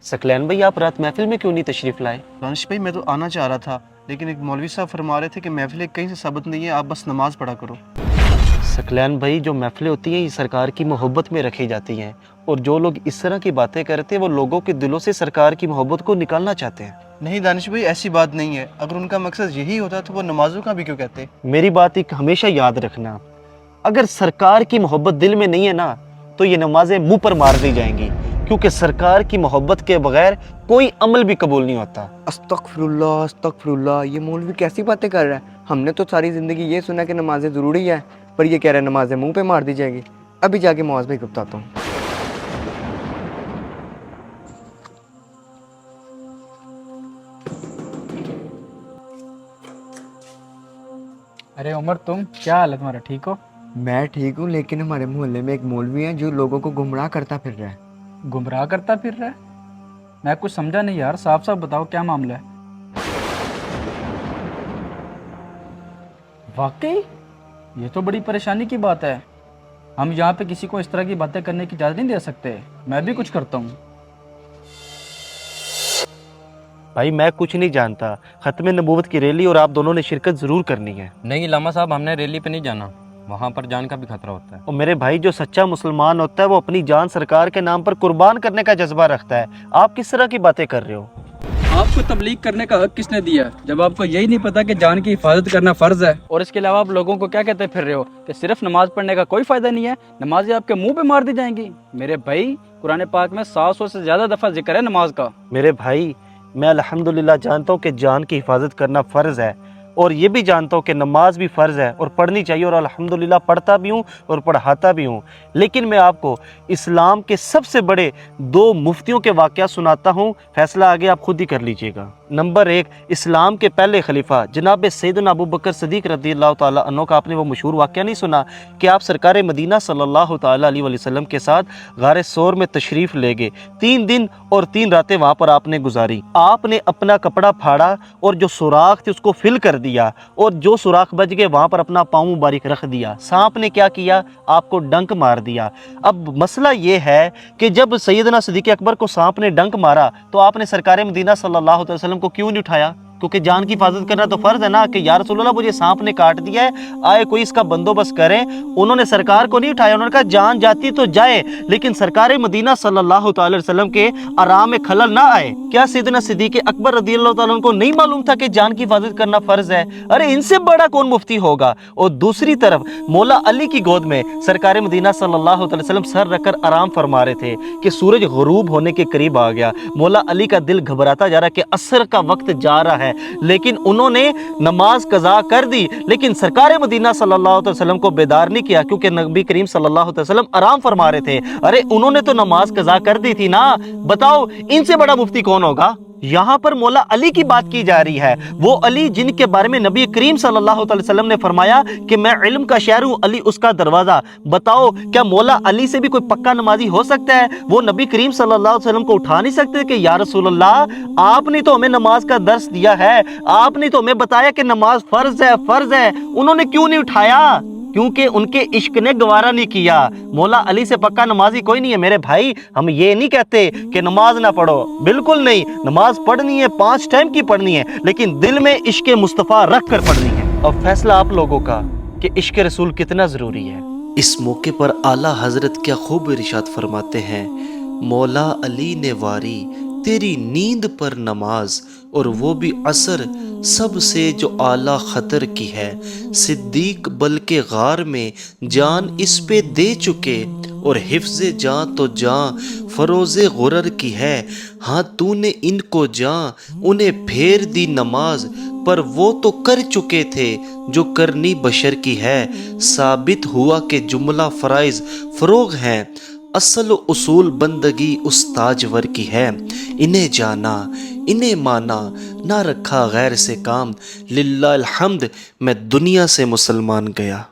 सकलैन भाई, आप रात महफिल में क्यों नहीं तशरीफ़ लाए? दानिश भाई, मैं तो आना चाह रहा था, लेकिन एक मौलवी साहब फरमा रहे थे कि महफिल कहीं से साबित नहीं है, आप बस नमाज पढ़ा करो। सकलैन भाई, जो महफिलें होती हैं ये सरकार की मोहब्बत में रखी जाती हैं, और जो लोग इस तरह की बातें करते हैं वो लोगों के दिलों से सरकार की मोहब्बत को निकालना चाहते हैं। नहीं दानिश भाई, ऐसी बात नहीं है। अगर उनका मकसद यही होता तो वो नमाजों का भी क्यों कहते। मेरी बात एक हमेशा याद रखना, अगर सरकार की मोहब्बत दिल में नहीं है ना तो ये नमाजें मुंह पर मार दी जाएंगी, क्योंकि सरकार की मोहब्बत के बगैर कोई अमल भी कबूल नहीं होता। अस्तगफिरुल्लाह अस्तगफिरुल्लाह, ये मौलवी कैसी बातें कर रहा है। हमने तो सारी ज़िंदगी ये सुना कि नमाजें ज़रूरी है, पर ये कह रहा है नमाजें मुंह पे मार दी जाएगी। अभी जाके मुआज़ भाई को बताता हूँ। अरे उमर, तुम क्या हाल है तुम्हारा, ठीक हो? मैं ठीक हूँ, लेकिन हमारे मोहल्ले में एक मौलवी है जो लोगों को गुमराह करता फिर रहा है। गुमराह करता फिर रहा है? मैं कुछ समझा नहीं यार, साफ साफ बताओ क्या मामला है। वाकई ये तो बड़ी परेशानी की बात है। हम यहाँ पे किसी को इस तरह की बातें करने की इजाज़त नहीं दे सकते। मैं भी कुछ करता हूँ। भाई मैं कुछ नहीं जानता, खत्म नबूवत की रैली और आप दोनों ने शिरकत ज़रूर करनी है। नहीं लामा साहब, हमने रैली पे नहीं जाना, वहाँ पर जान का भी खतरा होता है। और मेरे भाई, जो सच्चा मुसलमान होता है वो अपनी जान सरकार के नाम पर कुर्बान करने का जज्बा रखता है। आप किस तरह की बातें कर रहे हो? आपको तबलीग करने का हक किसने दिया, जब आपको यही नहीं पता कि जान की हिफाजत करना फ़र्ज है? और इसके अलावा आप लोगों को क्या कहते फिर रहे हो कि सिर्फ नमाज पढ़ने का कोई फ़ायदा नहीं है, नमाजें आपके मुंह पे मार दी जाएंगी? मेरे भाई, कुरान पाक में 700 से ज़्यादा दफ़ा जिक्र है नमाज का। मेरे भाई, मैं अल्हम्दुलिल्लाह जानता हूँ कि जान की हिफाजत करना फ़र्ज़ है, और ये भी जानता हूँ कि नमाज भी फ़र्ज़ है और पढ़नी चाहिए, और अल्हम्दुलिल्लाह पढ़ता भी हूँ और पढ़ाता भी हूँ। लेकिन मैं आपको इस्लाम के सबसे बड़े 2 मुफ्तियों के वाक़या सुनाता हूँ, फ़ैसला आगे आप खुद ही कर लीजिएगा। नंबर 1, इस्लाम के पहले खलीफा जनाब सैयदना अबू बकर सिद्दीक़ रज़ियल्लाहु ताला अन्हु का आपने वो मशहूर वाक़या नहीं सुना कि आप सरकार मदीना सल्लल्लाहु ताला अलैहि वसल्लम के साथ गारे सौर में तशरीफ़ ले गए। 3 दिन और 3 रातें वहाँ पर आपने गुजारी। आपने अपना कपड़ा फाड़ा और जो सुराख थे उसको फिल कर दिया, और जो सुराख बच गए वहाँ पर अपना पाँव मुबारक रख दिया। सांप ने क्या किया? आपको डंक मार दिया। अब मसला ये है कि जब सैयदना सिद्दीक़ अकबर को सांप ने डंक मारा तो आपने सरकार मदीना सल्लल्लाहु अलैहि वसल्लम को क्यों नहीं उठाया? क्योंकि जान की हिफाजत करना तो फ़र्ज़ है ना, कि या रसूलल्लाह मुझे सांप ने काट दिया है, आए कोई इसका बंदोबस्त करें। उन्होंने सरकार को नहीं उठाया, उन्होंने कहा जान जाती तो जाए, लेकिन सरकार मदीना सल्लल्लाहु अलैहि वसल्लम के आराम में खलल ना आए। क्या सैयदना सिद्दीक़ अकबर रज़ियल्लाहु ताला अन्हु को नहीं मालूम था कि जान की हिफाजत करना फ़र्ज़ है? अरे इनसे बड़ा कौन मुफ्ती होगा। और दूसरी तरफ मौला अली की गोद में सरकार मदीना सल्लल्लाहु अलैहि वसल्लम सर रखकर आराम फरमा रहे थे कि सूरज गुरूब होने के करीब आ गया। मौला अली का दिल घबराता जा रहा कि असर का वक्त जा रहा है, लेकिन उन्होंने नमाज कज़ा कर दी, लेकिन सरकार मदीना सल्लल्लाहु अलैहि वसल्लम को बेदार नहीं किया, क्योंकि नबी करीम सल्लल्लाहु अलैहि वसल्लम आराम फरमा रहे थे। अरे उन्होंने तो नमाज कज़ा कर दी थी ना। बताओ इनसे बड़ा मुफ्ती कौन होगा? यहाँ पर मौला अली की बात की जा रही है, वो अली जिनके बारे में नबी करीम सल्लल्लाहु अलैहि वसल्लम ने फरमाया कि मैं इल्म का शहर हूँ, अली उसका दरवाज़ा। बताओ क्या मौला अली से भी कोई पक्का नमाजी हो सकता है? वो नबी करीम सल्लल्लाहु अलैहि वसल्लम को उठा नहीं सकते कि या रसूलल्लाह आपने तो हमें नमाज का दर्स दिया है, आपने तो हमें बताया कि नमाज फ़र्ज़ है, फ़र्ज़ है। उन्होंने क्यों नहीं उठाया? क्योंकि उनके इश्क ने गवारा नहीं किया। मौला अली से पक्का नमाजी कोई नहीं है। मेरे भाई, हम ये नहीं कहते कि नमाज ना पढ़ो, बिल्कुल नहीं, नमाज पढ़नी है, 5 टाइम की पढ़नी है, लेकिन दिल में इश्क मुस्तफ़ा रख कर पढ़नी है। और फैसला आप लोगों का कि इश्क रसूल कितना ज़रूरी है। इस मौके पर आला हज़रत क्या खूब इरशाद फरमाते हैं, मौला अली ने वारी तेरी नींद पर नमाज, और वो भी असर सबसे जो आला खतर की है। सिद्दीक बल्कि गार में जान इस पे दे चुके, और हिफ्ज़े जान तो जान फरोज़े गुरर की है। हाँ तूने इनको जान उन्हें फेर दी नमाज, पर वो तो कर चुके थे जो करनी बशर की है। साबित हुआ कि जुमला फ़राइज़ फ़रोग़ हैं, असल उसूल बंदगी उस्ताजवर की है। इन्हें जाना, इन्हें माना, ना रखा गैर से काम, लिल्लाहिल हम्द मैं दुनिया से मुसलमान गया।